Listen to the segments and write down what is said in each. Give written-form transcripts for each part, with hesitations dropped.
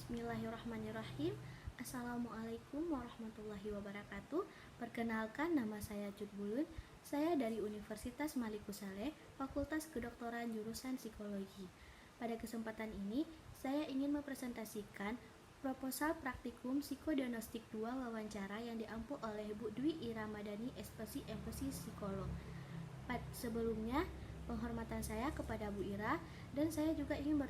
Bismillahirrahmanirrahim. Assalamualaikum warahmatullahi wabarakatuh. Perkenalkan, nama saya Cut Bulun. Saya dari Universitas Maliku Saleh, Fakultas Kedokteran Jurusan Psikologi. Pada kesempatan ini, saya ingin mempresentasikan proposal praktikum psikodiagnostik 2 wawancara yang diampu oleh Bu Dwi Iramadani, Spesi Psikolog. Sebelumnya, penghormatan saya kepada Bu Ira, dan saya juga ingin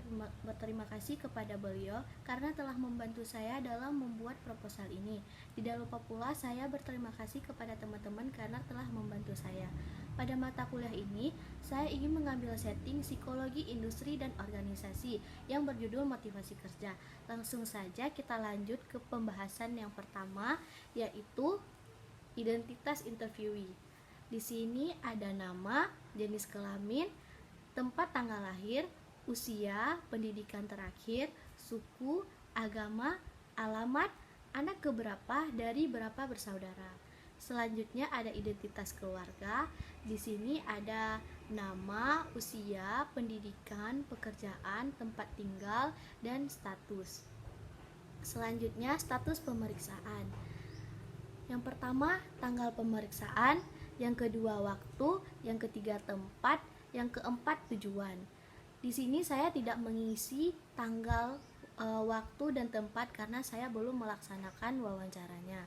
berterima kasih kepada beliau karena telah membantu saya dalam membuat proposal ini. Tidak lupa pula saya berterima kasih kepada teman-teman karena telah membantu saya. Pada mata kuliah ini, saya ingin mengambil setting psikologi industri dan organisasi yang berjudul motivasi kerja. Langsung saja kita lanjut ke pembahasan yang pertama, yaitu identitas interviewee. Di sini ada nama, jenis kelamin, tempat tanggal lahir, usia, pendidikan terakhir, suku, agama, alamat, anak keberapa dari berapa bersaudara. Selanjutnya ada identitas keluarga. Di sini ada nama, usia, pendidikan, pekerjaan, tempat tinggal, dan status. Selanjutnya status pemeriksaan. Yang pertama, tanggal pemeriksaan. Yang kedua, waktu. Yang ketiga, tempat. Yang keempat, tujuan. Di sini saya tidak mengisi tanggal, waktu, dan tempat karena saya belum melaksanakan wawancaranya.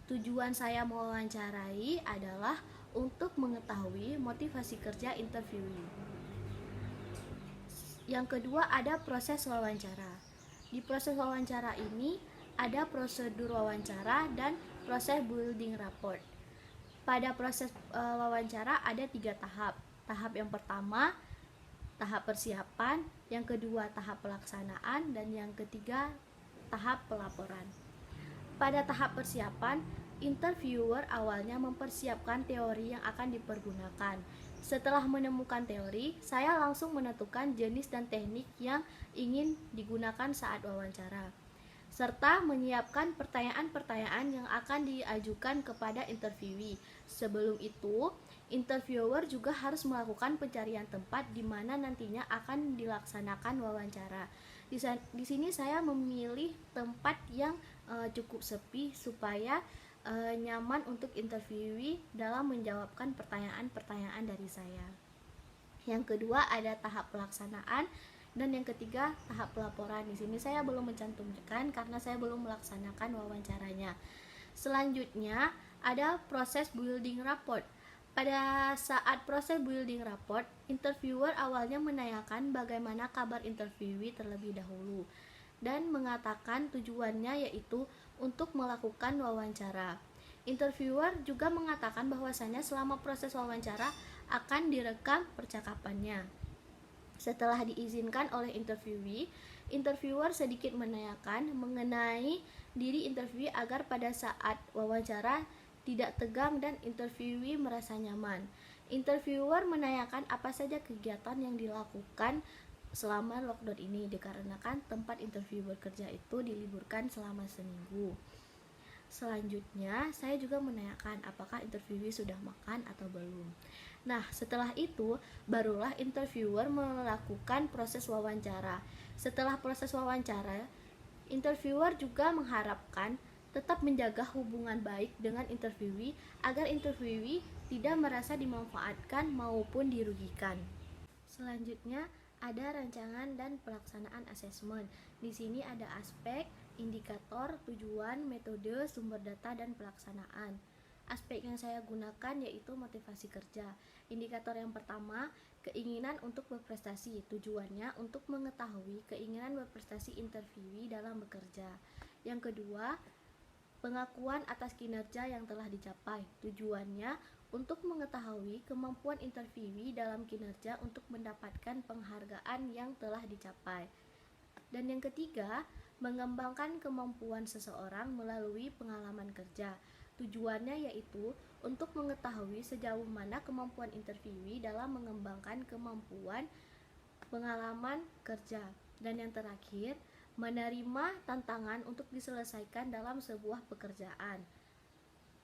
Tujuan saya mewawancarai adalah untuk mengetahui motivasi kerja interviewee. Yang kedua, ada proses wawancara. Di proses wawancara ini ada prosedur wawancara dan proses building rapport. Pada proses wawancara ada 3 tahap. Tahap yang pertama, tahap persiapan. Yang kedua, tahap pelaksanaan. Dan yang ketiga, tahap pelaporan. Pada tahap persiapan, interviewer awalnya mempersiapkan teori yang akan dipergunakan. Setelah menemukan teori, saya langsung menentukan jenis dan teknik yang ingin digunakan saat wawancara, serta menyiapkan pertanyaan-pertanyaan yang akan diajukan kepada interviewee. Sebelum itu, interviewer juga harus melakukan pencarian tempat di mana nantinya akan dilaksanakan wawancara. Di sini saya memilih tempat yang cukup sepi supaya nyaman untuk interviewee dalam menjawabkan pertanyaan-pertanyaan dari saya. Yang kedua, ada tahap pelaksanaan. Dan yang ketiga, tahap pelaporan. Di sini saya belum mencantumkan karena saya belum melaksanakan wawancaranya. Selanjutnya, ada proses building rapport. Pada saat proses building rapport, interviewer awalnya menanyakan bagaimana kabar interviewee terlebih dahulu dan mengatakan tujuannya yaitu untuk melakukan wawancara. Interviewer juga mengatakan bahwasannya selama proses wawancara akan direkam percakapannya. Setelah diizinkan oleh interviewee, interviewer sedikit menanyakan mengenai diri interviewee agar pada saat wawancara tidak tegang dan interviewee merasa nyaman. Interviewer menanyakan apa saja kegiatan yang dilakukan selama lockdown ini dikarenakan tempat interview bekerja itu diliburkan selama seminggu. Selanjutnya, saya juga menanyakan apakah interviewee sudah makan atau belum. Nah, setelah itu, barulah interviewer melakukan proses wawancara. Setelah proses wawancara, interviewer juga mengharapkan tetap menjaga hubungan baik dengan interviewee agar interviewee tidak merasa dimanfaatkan maupun dirugikan. Selanjutnya, ada rancangan dan pelaksanaan asesmen. Di sini ada aspek, indikator, tujuan, metode, sumber data, dan pelaksanaan. Aspek yang saya gunakan yaitu motivasi kerja. Indikator yang pertama, keinginan untuk berprestasi. Tujuannya untuk mengetahui keinginan berprestasi interviewee dalam bekerja. Yang kedua, pengakuan atas kinerja yang telah dicapai. Tujuannya untuk mengetahui kemampuan interviewee dalam kinerja untuk mendapatkan penghargaan yang telah dicapai. Dan yang ketiga, mengembangkan kemampuan seseorang melalui pengalaman kerja. Tujuannya yaitu untuk mengetahui sejauh mana kemampuan interviewee dalam mengembangkan kemampuan pengalaman kerja. Dan yang terakhir, menerima tantangan untuk diselesaikan dalam sebuah pekerjaan.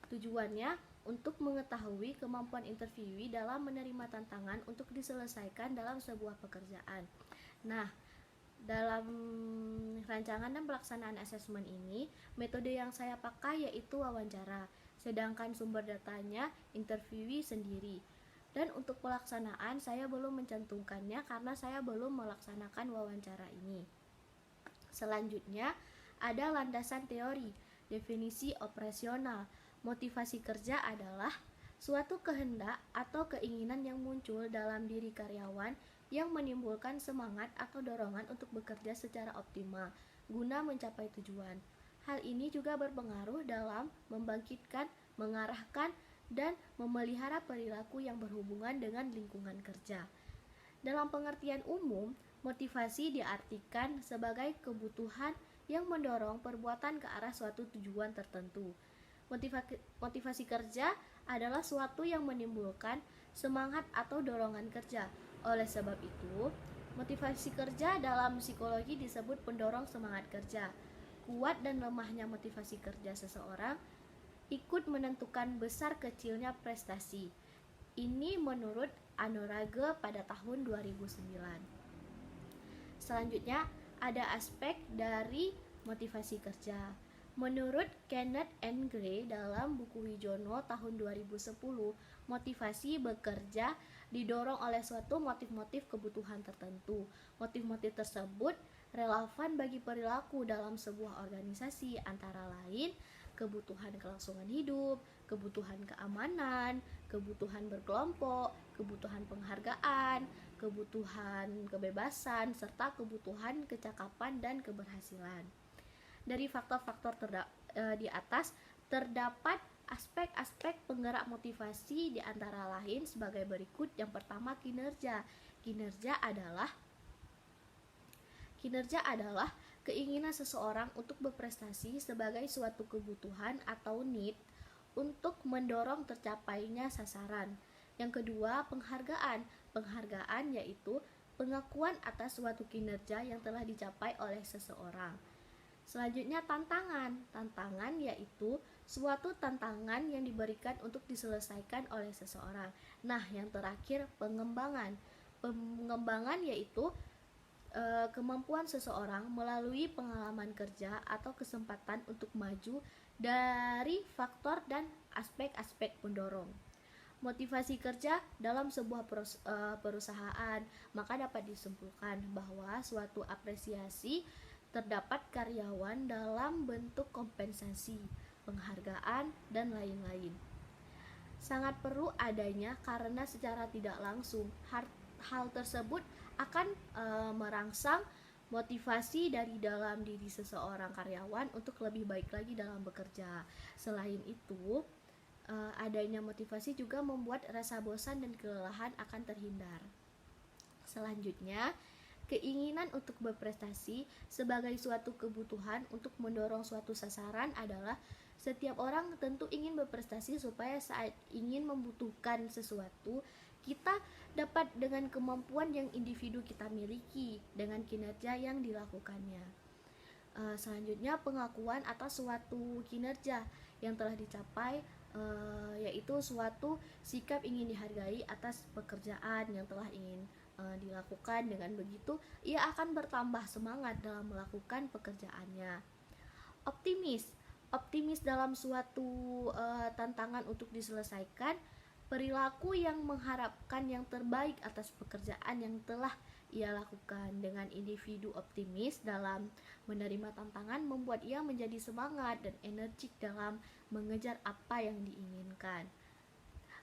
Tujuannya untuk mengetahui kemampuan interviewee dalam menerima tantangan untuk diselesaikan dalam sebuah pekerjaan. Nah, Dalam rancangan dan pelaksanaan asesmen ini, metode yang saya pakai yaitu wawancara, sedangkan sumber datanya interviewee sendiri. Dan untuk pelaksanaan saya belum mencantumkannya karena saya belum melaksanakan wawancara ini. Selanjutnya, ada landasan teori, definisi operasional. Motivasi kerja adalah suatu kehendak atau keinginan yang muncul dalam diri karyawan yang menimbulkan semangat atau dorongan untuk bekerja secara optimal guna mencapai tujuan. Hal ini juga berpengaruh dalam membangkitkan, mengarahkan, dan memelihara perilaku yang berhubungan dengan lingkungan kerja. Dalam pengertian umum, motivasi diartikan sebagai kebutuhan yang mendorong perbuatan ke arah suatu tujuan tertentu. Motivasi kerja adalah suatu yang menimbulkan semangat atau dorongan kerja. Oleh sebab itu, motivasi kerja dalam psikologi disebut pendorong semangat kerja. Kuat dan lemahnya motivasi kerja seseorang ikut menentukan besar kecilnya prestasi. Ini menurut Anurage pada tahun 2009. Selanjutnya, ada aspek dari motivasi kerja. Menurut Kenneth N. Gray dalam buku Wijono tahun 2010, motivasi bekerja didorong oleh suatu motif-motif kebutuhan tertentu. Motif-motif tersebut relevan bagi perilaku dalam sebuah organisasi, antara lain kebutuhan kelangsungan hidup, kebutuhan keamanan, kebutuhan berkelompok, kebutuhan penghargaan, kebutuhan kebebasan, serta kebutuhan kecakapan dan keberhasilan. Dari faktor-faktor di atas terdapat aspek-aspek penggerak motivasi di antara lain sebagai berikut. Yang pertama, kinerja. Kinerja adalah keinginan seseorang untuk berprestasi sebagai suatu kebutuhan atau need untuk mendorong tercapainya sasaran. Yang kedua, penghargaan. Penghargaan yaitu pengakuan atas suatu kinerja yang telah dicapai oleh seseorang. Selanjutnya, tantangan. Tantangan yaitu suatu tantangan yang diberikan untuk diselesaikan oleh seseorang. Nah, yang terakhir, pengembangan. Pengembangan yaitu kemampuan seseorang melalui pengalaman kerja atau kesempatan untuk maju dari faktor dan aspek-aspek pendorong. Motivasi kerja dalam sebuah perusahaan, maka dapat disimpulkan bahwa suatu apresiasi terdapat karyawan dalam bentuk kompensasi, penghargaan, dan lain-lain. Sangat perlu adanya karena secara tidak langsung hal tersebut akan merangsang motivasi dari dalam diri seseorang karyawan untuk lebih baik lagi dalam bekerja. Selain itu, adanya motivasi juga membuat rasa bosan dan kelelahan akan terhindar. Selanjutnya, keinginan untuk berprestasi sebagai suatu kebutuhan untuk mendorong suatu sasaran adalah setiap orang tentu ingin berprestasi supaya saat ingin membutuhkan sesuatu, kita dapat dengan kemampuan yang individu kita miliki dengan kinerja yang dilakukannya. Selanjutnya, pengakuan atas suatu kinerja yang telah dicapai, yaitu suatu sikap ingin dihargai atas pekerjaan yang telah ingin dilakukan. Dengan begitu, ia akan bertambah semangat dalam melakukan pekerjaannya. Optimis dalam suatu tantangan untuk diselesaikan, perilaku yang mengharapkan yang terbaik atas pekerjaan yang telah ia lakukan. Dengan individu optimis dalam menerima tantangan membuat ia menjadi semangat dan energik dalam mengejar apa yang diinginkan.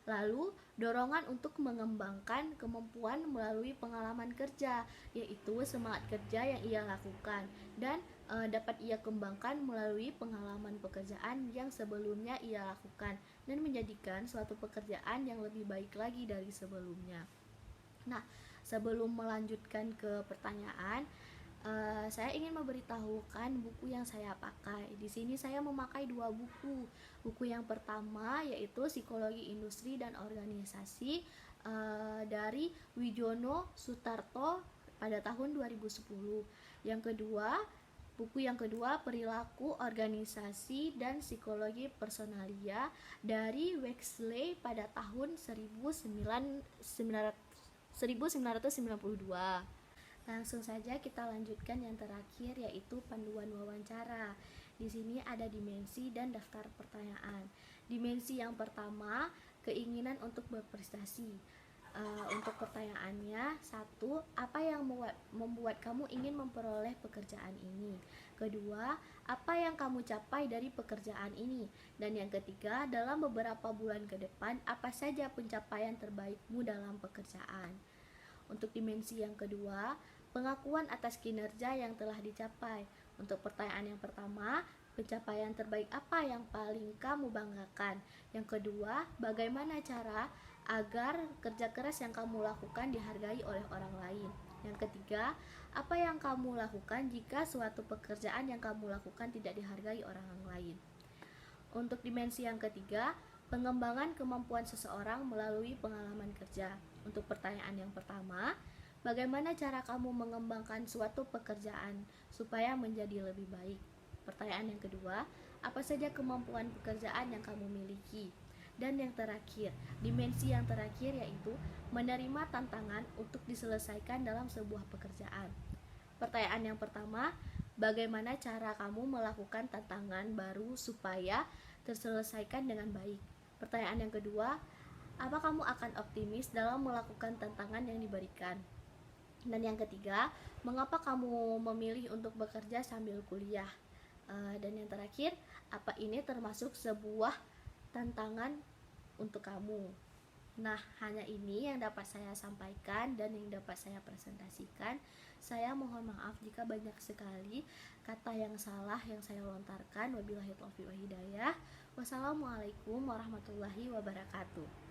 Lalu, dorongan untuk mengembangkan kemampuan melalui pengalaman kerja, yaitu semangat kerja yang ia lakukan dan dapat ia kembangkan melalui pengalaman pekerjaan yang sebelumnya ia lakukan dan menjadikan suatu pekerjaan yang lebih baik lagi dari sebelumnya. Nah, sebelum melanjutkan ke pertanyaan, saya ingin memberitahukan buku yang saya pakai. Di sini saya memakai 2 buku. Buku yang pertama yaitu Psikologi Industri dan Organisasi dari Wijono Sutarto pada tahun 2010. Buku yang kedua Perilaku Organisasi dan Psikologi Personalia dari Wexley pada tahun 1992. Langsung saja kita lanjutkan yang terakhir, yaitu panduan wawancara. Di sini ada dimensi dan daftar pertanyaan. Dimensi yang pertama, keinginan untuk berprestasi. Untuk pertanyaannya, satu, apa yang membuat kamu ingin memperoleh pekerjaan ini? Kedua, apa yang kamu capai dari pekerjaan ini? Dan yang ketiga, dalam beberapa bulan ke depan, apa saja pencapaian terbaikmu dalam pekerjaan? Untuk dimensi yang kedua, pengakuan atas kinerja yang telah dicapai. Untuk pertanyaan yang pertama, pencapaian terbaik apa yang paling kamu banggakan? Yang kedua, bagaimana cara agar kerja keras yang kamu lakukan dihargai oleh orang lain? Yang ketiga, apa yang kamu lakukan jika suatu pekerjaan yang kamu lakukan tidak dihargai orang lain? Untuk dimensi yang ketiga, pengembangan kemampuan seseorang melalui pengalaman kerja. Untuk pertanyaan yang pertama, bagaimana cara kamu mengembangkan suatu pekerjaan supaya menjadi lebih baik? Pertanyaan yang kedua, apa saja kemampuan pekerjaan yang kamu miliki? Dan yang terakhir, dimensi yang terakhir yaitu menerima tantangan untuk diselesaikan dalam sebuah pekerjaan. Pertanyaan yang pertama, bagaimana cara kamu melakukan tantangan baru supaya terselesaikan dengan baik? Pertanyaan yang kedua, apa kamu akan optimis dalam melakukan tantangan yang diberikan? Dan yang ketiga, mengapa kamu memilih untuk bekerja sambil kuliah? Dan yang terakhir, apa ini termasuk sebuah tantangan untuk kamu? Nah, hanya ini yang dapat saya sampaikan dan yang dapat saya presentasikan. Saya mohon maaf jika banyak sekali kata yang salah yang saya lontarkan. Wabillahi taufiq wal hidayah. Wassalamualaikum warahmatullahi wabarakatuh.